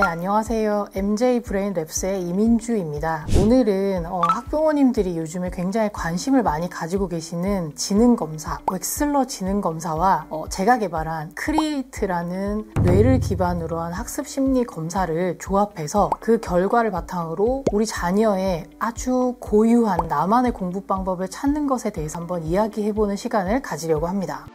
네, 안녕하세요. MJ 브레인 랩스의 이민주입니다. 오늘은 학부모님들이 요즘에 굉장히 관심을 많이 가지고 계시는 지능검사, 웩슬러 지능검사와 제가 개발한 크리에이트라는 뇌를 기반으로 한 학습 심리 검사를 조합해서 그 결과를 바탕으로 우리 자녀의 아주 고유한 나만의 공부 방법을 찾는 것에 대해서 한번 이야기해보는 시간을 가지려고 합니다.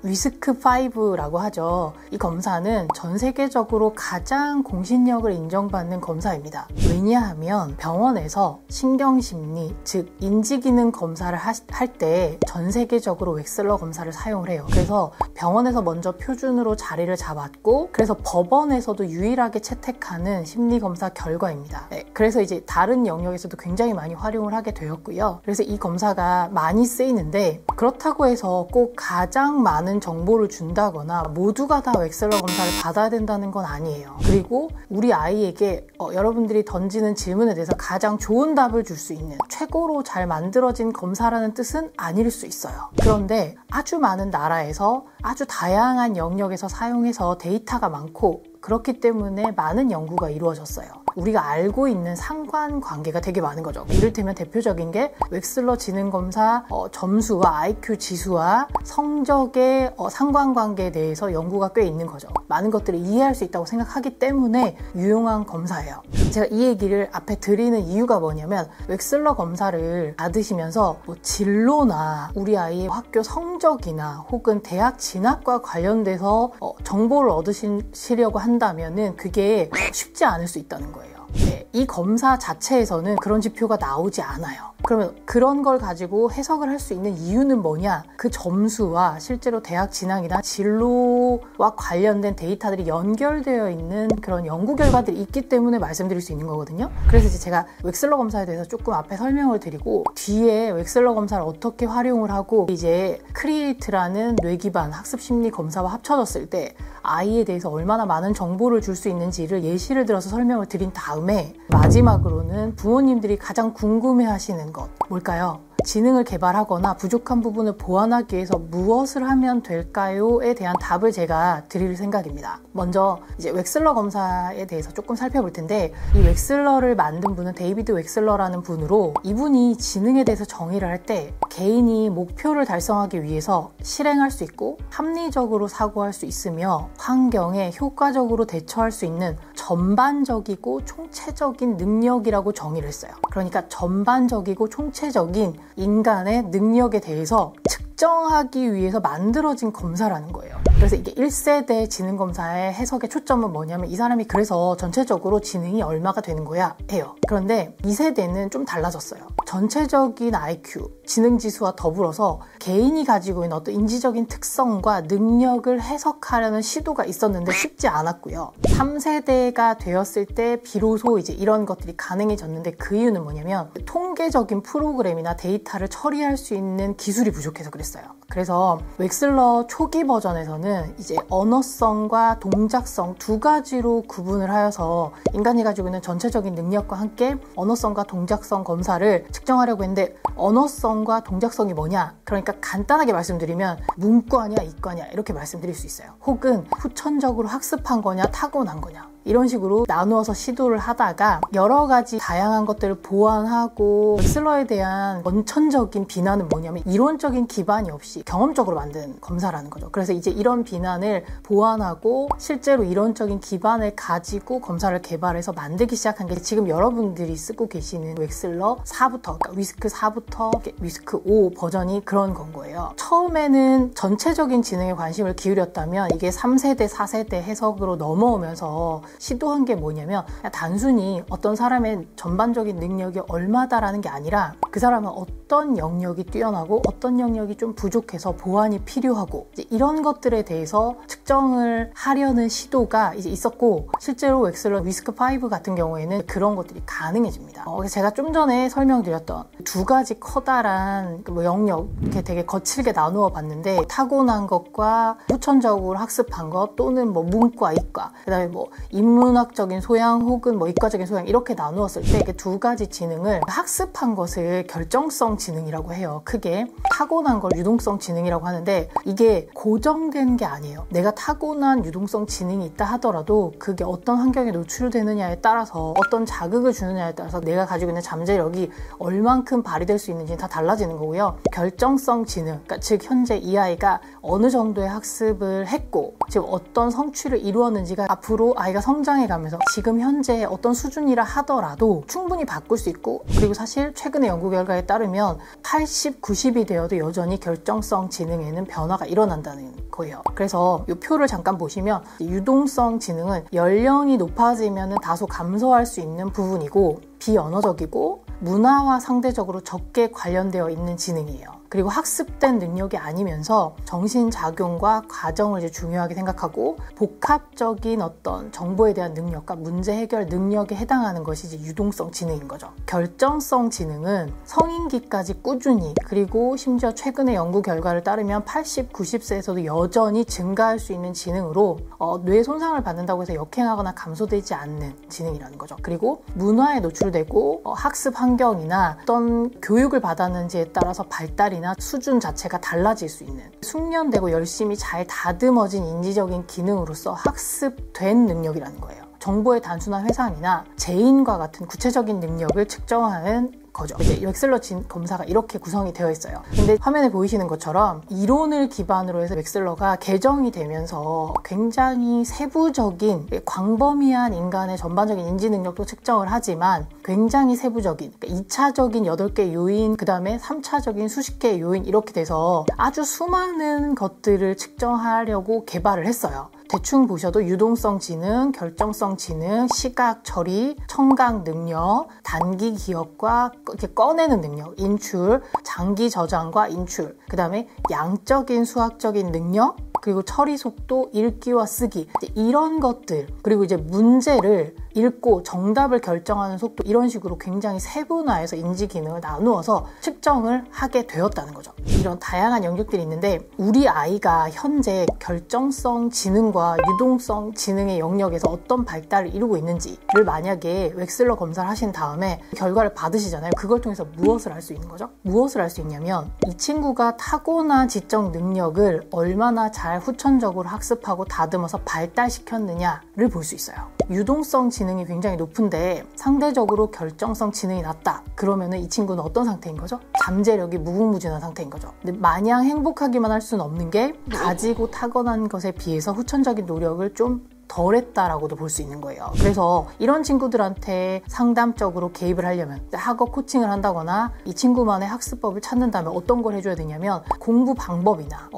위스크5라고 하죠. 이 검사는 전 세계적으로 가장 공신력을 인정받는 검사입니다. 왜냐하면 병원에서 신경심리, 즉 인지기능 검사를 할 때 전 세계적으로 웩슬러 검사를 사용을 해요. 그래서 병원에서 먼저 표준으로 자리를 잡았고, 그래서 법원에서도 유일하게 채택하는 심리검사 결과입니다. 네, 그래서 이제 다른 영역에서도 굉장히 많이 활용을 하게 되었고요. 그래서 이 검사가 많이 쓰이는데, 그렇다고 해서 꼭 가장 많은 정보를 준다거나 모두가 다 웩슬러 검사를 받아야 된다는 건 아니에요. 그리고 우리 아이에게 여러분들이 던지는 질문에 대해서 가장 좋은 답을 줄 수 있는 최고로 잘 만들어진 검사라는 뜻은 아닐 수 있어요. 그런데 아주 많은 나라에서 아주 다양한 영역에서 사용해서 데이터가 많고, 그렇기 때문에 많은 연구가 이루어졌어요. 우리가 알고 있는 상관관계가 되게 많은 거죠. 이를테면 대표적인 게 웩슬러 지능검사 점수와 IQ 지수와 성적의 상관관계에 대해서 연구가 꽤 있는 거죠. 많은 것들을 이해할 수 있다고 생각하기 때문에 유용한 검사예요. 제가 이 얘기를 앞에 드리는 이유가 뭐냐면, 웩슬러 검사를 받으시면서 진로나 우리 아이의 학교 성적이나 혹은 대학 진학과 관련돼서 정보를 얻으시려고 한다면은 그게 쉽지 않을 수 있다는 거예요. 네, 이 검사 자체에서는 그런 지표가 나오지 않아요. 그러면 그런 걸 가지고 해석을 할 수 있는 이유는 뭐냐? 그 점수와 실제로 대학 진학이나 진로와 관련된 데이터들이 연결되어 있는 그런 연구 결과들이 있기 때문에 말씀드릴 수 있는 거거든요. 그래서 이제 제가 웩슬러 검사에 대해서 조금 앞에 설명을 드리고, 뒤에 웩슬러 검사를 어떻게 활용을 하고 이제 크리에이트라는 뇌 기반 학습 심리 검사와 합쳐졌을 때 아이에 대해서 얼마나 많은 정보를 줄 수 있는지를 예시를 들어서 설명을 드린 다음에, 마지막으로는 부모님들이 가장 궁금해하시는 것 뭘까요? 지능을 개발하거나 부족한 부분을 보완하기 위해서 무엇을 하면 될까요?에 대한 답을 제가 드릴 생각입니다. 먼저 이제 웩슬러 검사에 대해서 조금 살펴볼 텐데, 이 웩슬러를 만든 분은 데이비드 웩슬러라는 분으로, 이분이 지능에 대해서 정의를 할 때 개인이 목표를 달성하기 위해서 실행할 수 있고 합리적으로 사고할 수 있으며 환경에 효과적으로 대처할 수 있는 전반적이고 총체적인 능력이라고 정의를 했어요. 그러니까 전반적이고 총체적인 인간의 능력에 대해서 측정하기 위해서 만들어진 검사라는 거예요. 그래서 이게 1세대 지능검사의 해석의 초점은 뭐냐면, 이 사람이 그래서 전체적으로 지능이 얼마가 되는 거야 해요. 그런데 2세대는 좀 달라졌어요. 전체적인 IQ, 지능지수와 더불어서 개인이 가지고 있는 어떤 인지적인 특성과 능력을 해석하려는 시도가 있었는데 쉽지 않았고요. 3세대가 되었을 때 비로소 이제 이런 것들이 가능해졌는데, 그 이유는 뭐냐면 통계적인 프로그램이나 데이터를 처리할 수 있는 기술이 부족해서 그랬어요. 그래서 웩슬러 초기 버전에서는 이제 언어성과 동작성 두 가지로 구분을 하여서 인간이 가지고 있는 전체적인 능력과 함께 언어성과 동작성 검사를 측정하려고 했는데, 언어성과 동작성이 뭐냐? 그러니까 간단하게 말씀드리면 문과냐 이과냐 이렇게 말씀드릴 수 있어요. 혹은 후천적으로 학습한 거냐 타고난 거냐, 이런 식으로 나누어서 시도를 하다가 여러 가지 다양한 것들을 보완하고, 웩슬러에 대한 원천적인 비난은 뭐냐면 이론적인 기반이 없이 경험적으로 만든 검사라는 거죠. 그래서 이제 이런 비난을 보완하고 실제로 이론적인 기반을 가지고 검사를 개발해서 만들기 시작한 게 지금 여러분들이 쓰고 계시는 웩슬러 4부터, 그러니까 위스크 4부터 위스크 5 버전이 그런 건 거예요. 처음에는 전체적인 지능에 관심을 기울였다면 이게 3세대, 4세대 해석으로 넘어오면서 시도한 게 뭐냐면, 단순히 어떤 사람의 전반적인 능력이 얼마다라는 게 아니라 그 사람은 어떤 영역이 뛰어나고 어떤 영역이 좀 부족해서 보완이 필요하고, 이제 이런 것들에 대해서 측정을 하려는 시도가 이제 있었고, 실제로 웩슬러 위스크5 같은 경우에는 그런 것들이 가능해집니다. 제가 좀 전에 설명드렸던 두 가지 커다란 영역, 이렇게 되게 거칠게 나누어 봤는데, 타고난 것과 후천적으로 학습한 것, 또는 문과, 이과, 그 다음에 인문학적인 소양 혹은 이과적인 소양, 이렇게 나누었을 때 이게 두 가지 지능을 학습한 것을 결정성 지능이라고 해요. 크게 타고난 걸 유동성 지능이라고 하는데, 이게 고정된 게 아니에요. 내가 타고난 유동성 지능이 있다 하더라도 그게 어떤 환경에 노출되느냐에 따라서, 어떤 자극을 주느냐에 따라서 내가 가지고 있는 잠재력이 얼만큼 발휘될 수 있는지 다 달라지는 거고요. 결정성 지능, 그러니까 즉 현재 이 아이가 어느 정도의 학습을 했고 지금 어떤 성취를 이루었는지가 앞으로 아이가 성장해가면서 지금 현재 어떤 수준이라 하더라도 충분히 바꿀 수 있고, 그리고 사실 최근의 연구 결과에 따르면 80, 90이 되어도 여전히 결정성 지능에는 변화가 일어난다는 거예요. 그래서 이 표를 잠깐 보시면 유동성 지능은 연령이 높아지면 다소 감소할 수 있는 부분이고 비언어적이고 문화와 상대적으로 적게 관련되어 있는 지능이에요. 그리고 학습된 능력이 아니면서 정신작용과 과정을 이제 중요하게 생각하고 복합적인 어떤 정보에 대한 능력과 문제 해결 능력에 해당하는 것이 이제 유동성 지능인 거죠. 결정성 지능은 성인기까지 꾸준히, 그리고 심지어 최근의 연구 결과를 따르면 80, 90세에서도 여전히 증가할 수 있는 지능으로 뇌 손상을 받는다고 해서 역행하거나 감소되지 않는 지능이라는 거죠. 그리고 문화에 노출되고 학습 환경이나 어떤 교육을 받았는지에 따라서 발달이나 수준 자체가 달라질 수 있는, 숙련되고 열심히 잘 다듬어진 인지적인 기능으로서 학습된 능력이라는 거예요. 정보의 단순한 회상이나 재인과 같은 구체적인 능력을 측정하는 거죠. 이제 웩슬러 검사가 이렇게 구성이 되어 있어요. 근데 화면에 보이시는 것처럼 이론을 기반으로 해서 웩슬러가 개정이 되면서 굉장히 세부적인, 광범위한 인간의 전반적인 인지 능력도 측정을 하지만 굉장히 세부적인, 그러니까 2차적인 8개 요인, 그 다음에 3차적인 수십 개의 요인, 이렇게 돼서 아주 수많은 것들을 측정하려고 개발을 했어요. 대충 보셔도 유동성 지능, 결정성 지능, 시각 처리, 청각 능력, 단기 기억과 이렇게 꺼내는 능력, 인출, 장기 저장과 인출, 그 다음에 양적인 수학적인 능력, 그리고 처리 속도, 읽기와 쓰기, 이런 것들, 그리고 이제 문제를 읽고 정답을 결정하는 속도, 이런 식으로 굉장히 세분화해서 인지 기능을 나누어서 측정을 하게 되었다는 거죠. 이런 다양한 영역들이 있는데 우리 아이가 현재 결정성 지능과 유동성 지능의 영역에서 어떤 발달을 이루고 있는지를 만약에 웩슬러 검사를 하신 다음에 결과를 받으시잖아요. 그걸 통해서 무엇을 알 수 있는 거죠? 무엇을 알 수 있냐면 이 친구가 타고난 지적 능력을 얼마나 잘 후천적으로 학습하고 다듬어서 발달시켰느냐를 볼 수 있어요. 유동성 지능이 굉장히 높은데 상대적으로 결정성 지능이 낮다. 그러면은 이 친구는 어떤 상태인 거죠? 잠재력이 무궁무진한 상태인 거죠. 근데 마냥 행복하기만 할 수는 없는 게 가지고 타고난 것에 비해서 후천적인 노력을 좀 덜했다라고도 볼 수 있는 거예요. 그래서 이런 친구들한테 상담적으로 개입을 하려면, 학업 코칭을 한다거나 이 친구만의 학습법을 찾는다면 어떤 걸 해줘야 되냐면 공부 방법이나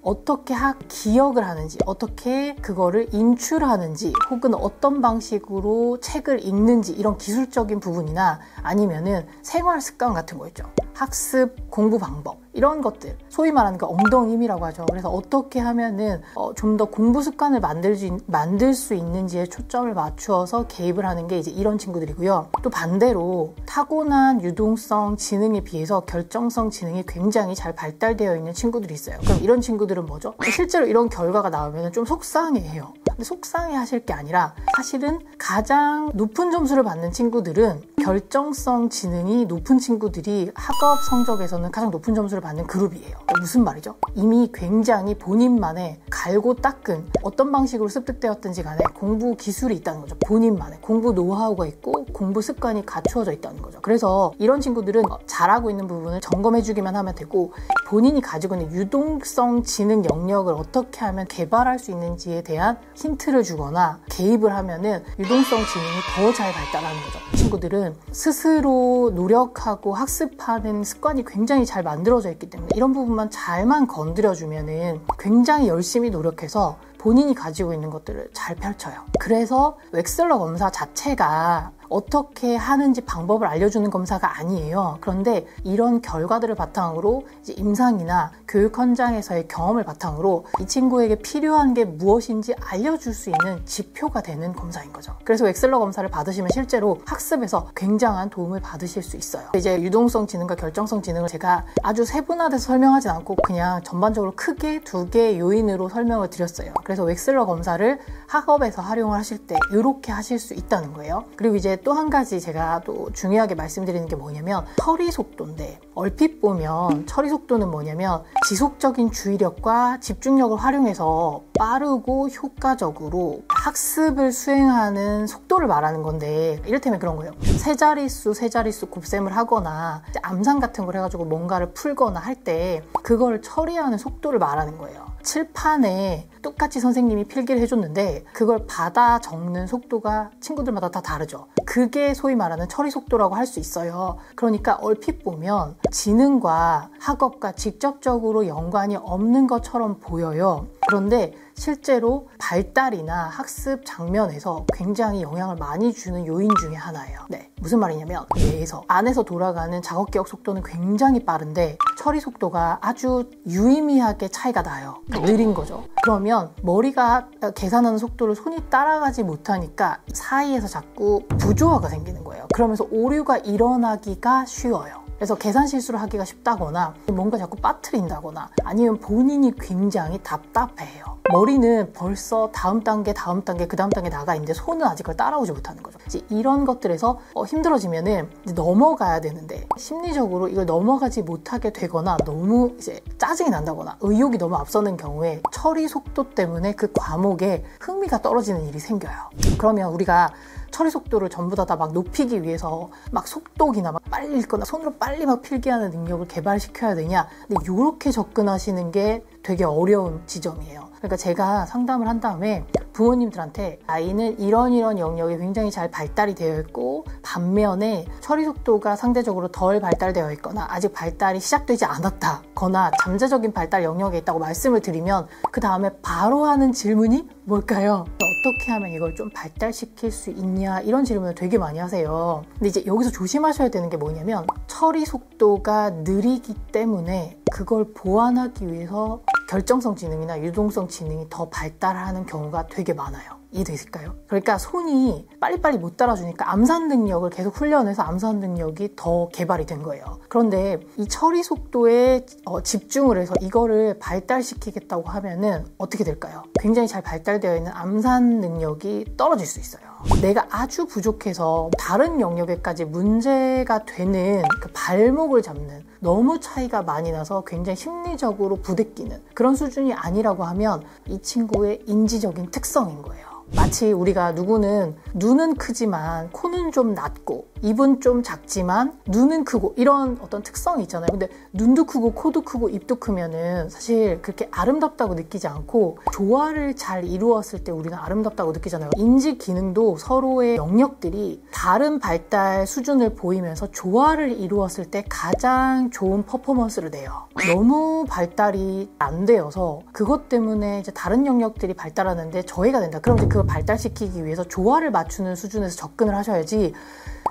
어떻게 기억을 하는지, 어떻게 그거를 인출하는지, 혹은 어떤 방식으로 책을 읽는지, 이런 기술적인 부분이나 아니면은 생활 습관 같은 거 있죠. 학습, 공부 방법, 이런 것들, 소위 말하는 그 엉덩이 힘이라고 하죠. 그래서 어떻게 하면은 좀 더 공부 습관을 만들 수 있는지에 초점을 맞추어서 개입을 하는 게 이제 이런 친구들이고요. 또 반대로 타고난 유동성 지능에 비해서 결정성 지능이 굉장히 잘 발달되어 있는 친구들이 있어요. 그럼 이런 친구들은 뭐죠? 실제로 이런 결과가 나오면 좀 속상해해요. 근데 속상해 하실 게 아니라 사실은 가장 높은 점수를 받는 친구들은 결정성 지능이 높은 친구들이 학업 성적에서는 가장 높은 점수를 받는 그룹이에요. 무슨 말이죠? 이미 굉장히 본인만의 갈고 닦은 어떤 방식으로 습득되었든지 간에 공부 기술이 있다는 거죠. 본인만의 공부 노하우가 있고 공부 습관이 갖추어져 있다는 거죠. 그래서 이런 친구들은 잘하고 있는 부분을 점검해주기만 하면 되고, 본인이 가지고 있는 유동성 지능 영역을 어떻게 하면 개발할 수 있는지에 대한 힌트를 주거나 개입을 하면은 유동성 지능이 더 잘 발달하는 거죠. 친구들은 스스로 노력하고 학습하는 습관이 굉장히 잘 만들어져 있기 때문에 이런 부분만 잘만 건드려주면은 굉장히 열심히 노력해서 본인이 가지고 있는 것들을 잘 펼쳐요. 그래서 웩슬러 검사 자체가 어떻게 하는지 방법을 알려주는 검사가 아니에요. 그런데 이런 결과들을 바탕으로 이제 임상이나 교육 현장에서의 경험을 바탕으로 이 친구에게 필요한 게 무엇인지 알려줄 수 있는 지표가 되는 검사인 거죠. 그래서 웩슬러 검사를 받으시면 실제로 학습에서 굉장한 도움을 받으실 수 있어요. 이제 유동성 지능과 결정성 지능을 제가 아주 세분화돼서 설명하진 않고 그냥 전반적으로 크게 두 개의 요인으로 설명을 드렸어요. 그래서 그래서 웩슬러 검사를 학업에서 활용을 하실 때 이렇게 하실 수 있다는 거예요. 그리고 이제 또 한 가지 제가 또 중요하게 말씀드리는 게 뭐냐면 처리 속도인데, 얼핏 보면 처리 속도는 뭐냐면 지속적인 주의력과 집중력을 활용해서 빠르고 효과적으로 학습을 수행하는 속도를 말하는 건데, 이를테면 그런 거예요. 세 자릿수 곱셈을 하거나 암산 같은 걸 해가지고 뭔가를 풀거나 할 때 그걸 처리하는 속도를 말하는 거예요. 칠판에 똑같이 선생님이 필기를 해줬는데 그걸 받아 적는 속도가 친구들마다 다 다르죠. 그게 소위 말하는 처리 속도라고 할 수 있어요. 그러니까 얼핏 보면 지능과 학업과 직접적으로 연관이 없는 것처럼 보여요. 그런데 실제로 발달이나 학습 장면에서 굉장히 영향을 많이 주는 요인 중에 하나예요. 네, 무슨 말이냐면 뇌에서 안에서 돌아가는 작업 기억 속도는 굉장히 빠른데 처리 속도가 아주 유의미하게 차이가 나요. 느린 거죠. 그러면 머리가 계산하는 속도를 손이 따라가지 못하니까 사이에서 자꾸 부조화가 생기는 거예요. 그러면서 오류가 일어나기가 쉬워요. 그래서 계산 실수를 하기가 쉽다거나 뭔가 자꾸 빠뜨린다거나 아니면 본인이 굉장히 답답해해요. 머리는 벌써 다음 단계 그 다음 단계 나가 있는데 손은 아직 그걸 따라오지 못하는 거죠. 이제 이런 것들에서 힘들어지면은 이제 넘어가야 되는데 심리적으로 이걸 넘어가지 못하게 되거나 너무 이제 짜증이 난다거나 의욕이 너무 앞서는 경우에 처리 속도 때문에 그 과목에 흥미가 떨어지는 일이 생겨요. 그러면 우리가 처리 속도를 전부 다 막 높이기 위해서 막 속독이나 막 빨리 읽거나 손으로 빨리 막 필기하는 능력을 개발시켜야 되냐? 근데 이렇게 접근하시는 게 되게 어려운 지점이에요. 그러니까 제가 상담을 한 다음에 부모님들한테 아이는 이런 영역이 굉장히 잘 발달이 되어 있고 반면에 처리 속도가 상대적으로 덜 발달되어 있거나 아직 발달이 시작되지 않았다거나 잠재적인 발달 영역에 있다고 말씀을 드리면 그 다음에 바로 하는 질문이 뭘까요? 어떻게 하면 이걸 좀 발달시킬 수 있냐, 이런 질문을 되게 많이 하세요. 근데 이제 여기서 조심하셔야 되는 게 뭐냐면 처리 속도가 느리기 때문에 그걸 보완하기 위해서 결정성 지능이나 유동성 지능이 더 발달하는 경우가 되게 많아요. 이해되실까요? 그러니까 손이 빨리빨리 못 따라주니까 암산 능력을 계속 훈련해서 암산 능력이 더 개발이 된 거예요. 그런데 이 처리 속도에 집중을 해서 이거를 발달시키겠다고 하면은 어떻게 될까요? 굉장히 잘 발달되어 있는 암산 능력이 떨어질 수 있어요. 내가 아주 부족해서 다른 영역에까지 문제가 되는 그 발목을 잡는, 너무 차이가 많이 나서 굉장히 심리적으로 부대끼는 그런 수준이 아니라고 하면 이 친구의 인지적인 특성인 거예요. 마치 우리가 누구는 눈은 크지만 코는 좀 낮고 입은 좀 작지만 눈은 크고 이런 어떤 특성이 있잖아요. 근데 눈도 크고 코도 크고 입도 크면은 사실 그렇게 아름답다고 느끼지 않고 조화를 잘 이루었을 때 우리는 아름답다고 느끼잖아요. 인지 기능도 서로의 영역들이 다른 발달 수준을 보이면서 조화를 이루었을 때 가장 좋은 퍼포먼스를 내요. 너무 발달이 안 되어서 그것 때문에 이제 다른 영역들이 발달하는데 저해가 된다. 그럼 이제 그걸 발달시키기 위해서 조화를 맞추는 수준에서 접근을 하셔야지,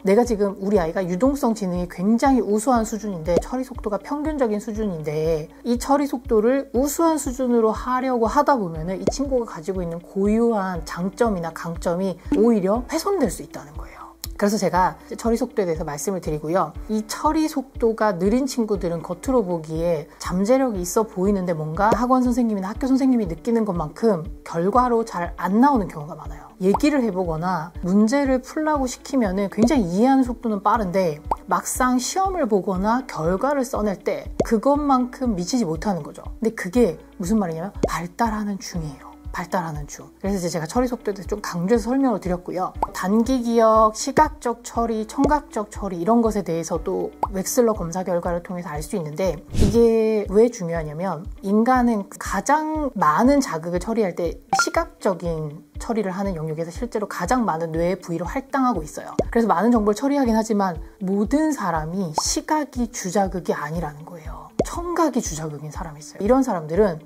내가 지금 우리 아이가 유동성 지능이 굉장히 우수한 수준인데 처리 속도가 평균적인 수준인데 이 처리 속도를 우수한 수준으로 하려고 하다 보면은 이 친구가 가지고 있는 고유한 장점이나 강점이 오히려 훼손될 수 있다는 거예요. 그래서 제가 처리 속도에 대해서 말씀을 드리고요. 이 처리 속도가 느린 친구들은 겉으로 보기에 잠재력이 있어 보이는데 뭔가 학원 선생님이나 학교 선생님이 느끼는 것만큼 결과로 잘 안 나오는 경우가 많아요. 얘기를 해보거나 문제를 풀라고 시키면은 굉장히 이해하는 속도는 빠른데 막상 시험을 보거나 결과를 써낼 때 그것만큼 미치지 못하는 거죠. 근데 그게 무슨 말이냐면 발달하는 중이에요. 발달하는 중. 그래서 이제 제가 처리 속도에 대해서 좀 강조해서 설명을 드렸고요. 단기 기억, 시각적 처리, 청각적 처리 이런 것에 대해서도 웩슬러 검사 결과를 통해서 알 수 있는데 이게 왜 중요하냐면 인간은 가장 많은 자극을 처리할 때 시각적인 처리를 하는 영역에서 실제로 가장 많은 뇌의 부위로 할당하고 있어요. 그래서 많은 정보를 처리하긴 하지만 모든 사람이 시각이 주자극이 아니라는 거예요. 청각이 주자극인 사람이 있어요. 이런 사람들은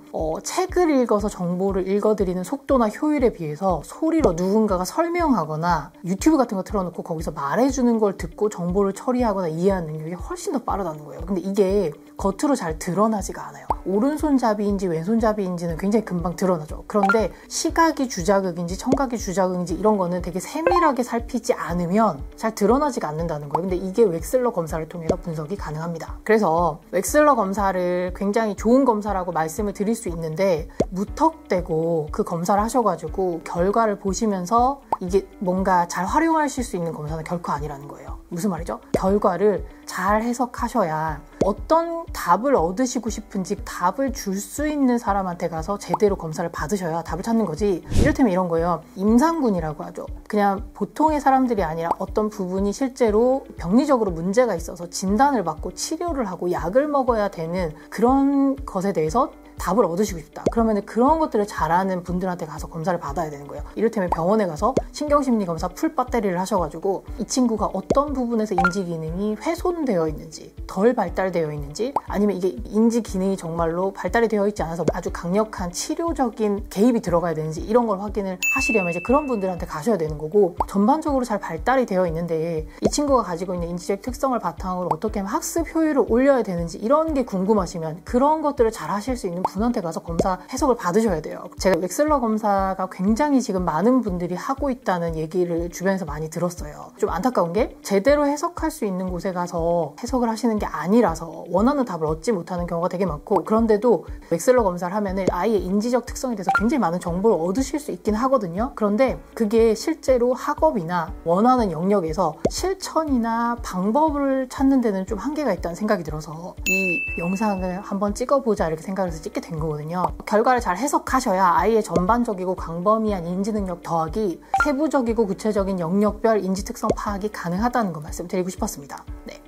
책을 읽어서 정보를 읽어드리는 속도나 효율에 비해서 소리로 누군가가 설명하거나 유튜브 같은 거 틀어놓고 거기서 말해주는 걸 듣고 정보를 처리하거나 이해하는 능력이 훨씬 더 빠르다는 거예요. 근데 이게 겉으로 잘 드러나지가 않아요. 오른손잡이인지 왼손잡이인지는 굉장히 금방 드러나죠. 그런데 시각이 주자극인지 청각이 주자극인지 이런 거는 되게 세밀하게 살피지 않으면 잘 드러나지가 않는다는 거예요. 근데 이게 웩슬러 검사를 통해서 분석이 가능합니다. 그래서 웩슬러 검사 검사를 굉장히 좋은 검사라고 말씀을 드릴 수 있는데 무턱대고 그 검사를 하셔가지고 결과를 보시면서 이게 뭔가 잘 활용하실 수 있는 검사는 결코 아니라는 거예요. 무슨 말이죠? 결과를 잘 해석하셔야 어떤 답을 얻으시고 싶은지 답을 줄 수 있는 사람한테 가서 제대로 검사를 받으셔야 답을 찾는 거지. 이를테면 이런 거예요. 임상군이라고 하죠. 그냥 보통의 사람들이 아니라 어떤 부분이 실제로 병리적으로 문제가 있어서 진단을 받고 치료를 하고 약을 먹어야 되는 그런 것에 대해서 답을 얻으시고 싶다. 그러면 그런 것들을 잘하는 분들한테 가서 검사를 받아야 되는 거예요. 이를테면 병원에 가서 신경심리검사 풀 배터리를 하셔가지고 이 친구가 어떤 부분에서 인지기능이 훼손되어 있는지, 덜 발달되어 있는지, 아니면 이게 인지기능이 정말로 발달이 되어 있지 않아서 아주 강력한 치료적인 개입이 들어가야 되는지 이런 걸 확인을 하시려면 이제 그런 분들한테 가셔야 되는 거고, 전반적으로 잘 발달이 되어 있는데 이 친구가 가지고 있는 인지적 특성을 바탕으로 어떻게 하면 학습 효율을 올려야 되는지 이런 게 궁금하시면 그런 것들을 잘 하실 수 있는 분한테 가서 검사 해석을 받으셔야 돼요. 제가 웩슬러 검사가 굉장히 지금 많은 분들이 하고 있다는 얘기를 주변에서 많이 들었어요. 좀 안타까운 게 제대로 해석할 수 있는 곳에 가서 해석을 하시는 게 아니라서 원하는 답을 얻지 못하는 경우가 되게 많고, 그런데도 웩슬러 검사를 하면은 아이의 인지적 특성에 대해서 굉장히 많은 정보를 얻으실 수 있긴 하거든요. 그런데 그게 실제로 학업이나 원하는 영역에서 실천이나 방법을 찾는 데는 좀 한계가 있다는 생각이 들어서 이 영상을 한번 찍어보자 이렇게 생각해서 찍게 된 거거든요. 결과를 잘 해석하셔야 아이의 전반적이고 광범위한 인지 능력 더하기 세부적이고 구체적인 영역별 인지 특성 파악이 가능하다는 거 말씀드리고 싶었습니다. 네.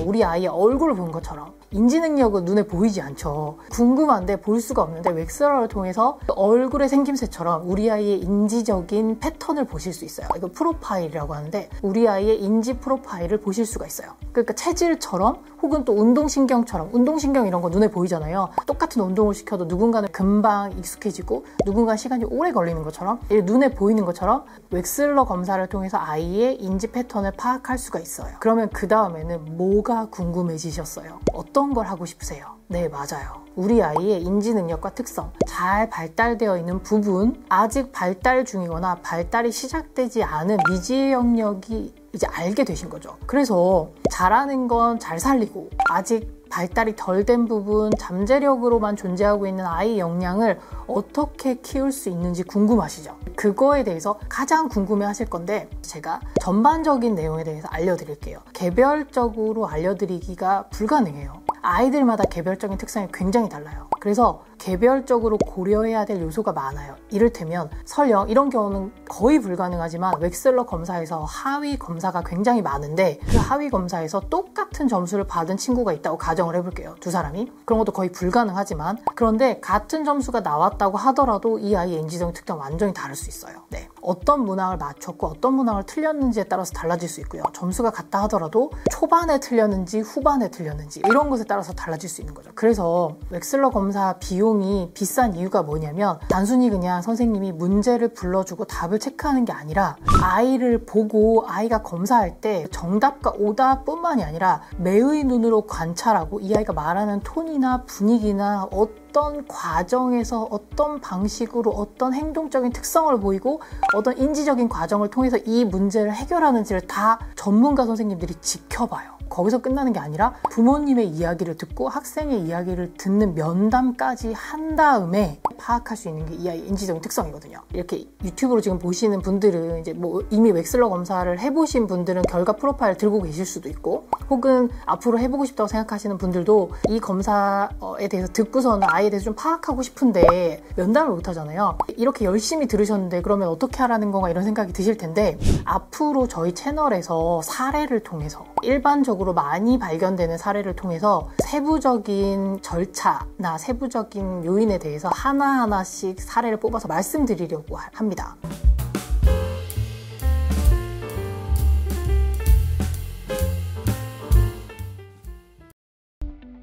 우리 아이의 얼굴을 본 것처럼 인지 능력은 눈에 보이지 않죠. 궁금한데 볼 수가 없는데 웩슬러를 통해서 얼굴의 생김새처럼 우리 아이의 인지적인 패턴을 보실 수 있어요. 이거 프로파일이라고 하는데 우리 아이의 인지 프로파일을 보실 수가 있어요. 그러니까 체질처럼 혹은 또 운동신경처럼, 운동신경 이런 거 눈에 보이잖아요. 똑같은 운동을 시켜도 누군가는 금방 익숙해지고 누군가는 시간이 오래 걸리는 것처럼, 눈에 보이는 것처럼 웩슬러 검사를 통해서 아이의 인지 패턴을 파악할 수가 있어요. 그러면 그 다음에는 뭐가 궁금해지셨어요? 어떤 걸 하고 싶으세요? 네, 맞아요. 우리 아이의 인지 능력과 특성, 잘 발달되어 있는 부분, 아직 발달 중이거나 발달이 시작되지 않은 미지의 영역이 이제 알게 되신 거죠. 그래서 잘하는 건 잘 살리고 아직 발달이 덜 된 부분, 잠재력으로만 존재하고 있는 아이의 역량을 어떻게 키울 수 있는지 궁금하시죠? 그거에 대해서 가장 궁금해 하실 건데 제가 전반적인 내용에 대해서 알려드릴게요. 개별적으로 알려드리기가 불가능해요. 아이들마다 개별적인 특성이 굉장히 달라요. 그래서 개별적으로 고려해야 될 요소가 많아요. 이를테면 설령 이런 경우는 거의 불가능하지만 웩슬러 검사에서 하위 검사가 굉장히 많은데 그 하위 검사에서 똑같은 점수를 받은 친구가 있다고 가정을 해볼게요. 두 사람이. 그런 것도 거의 불가능하지만, 그런데 같은 점수가 나왔다고 하더라도 이 아이의 인지적 특성 완전히 다를 수 있어요. 네. 어떤 문항을 맞췄고 어떤 문항을 틀렸는지에 따라서 달라질 수 있고요. 점수가 같다 하더라도 초반에 틀렸는지 후반에 틀렸는지 이런 것에 따라서 달라질 수 있는 거죠. 그래서 웩슬러 검사 비용이 비싼 이유가 뭐냐면 단순히 그냥 선생님이 문제를 불러주고 답을 체크하는 게 아니라 아이를 보고 아이가 검사할 때 정답과 오답뿐만이 아니라 매의 눈으로 관찰하고 이 아이가 말하는 톤이나 분위기나 어떤 과정에서 어떤 방식으로 어떤 행동적인 특성을 보이고 어떤 인지적인 과정을 통해서 이 문제를 해결하는지를 다 전문가 선생님들이 지켜봐요. 거기서 끝나는 게 아니라 부모님의 이야기를 듣고 학생의 이야기를 듣는 면담까지 한 다음에 파악할 수 있는 게 이 아이의 인지적인 특성이거든요. 이렇게 유튜브로 지금 보시는 분들은 이제 뭐 이미 웩슬러 검사를 해보신 분들은 결과 프로파일 들고 계실 수도 있고, 혹은 앞으로 해보고 싶다고 생각하시는 분들도 이 검사에 대해서 듣고서는 아이에 대해서 좀 파악하고 싶은데 면담을 못 하잖아요. 이렇게 열심히 들으셨는데 그러면 어떻게 하라는 건가 이런 생각이 드실 텐데, 앞으로 저희 채널에서 사례를 통해서 일반적으로 많이 발견되는 사례를 통해서 세부적인 절차나 세부적인 요인에 대해서 하나하나씩 사례를 뽑아서 말씀드리려고 합니다.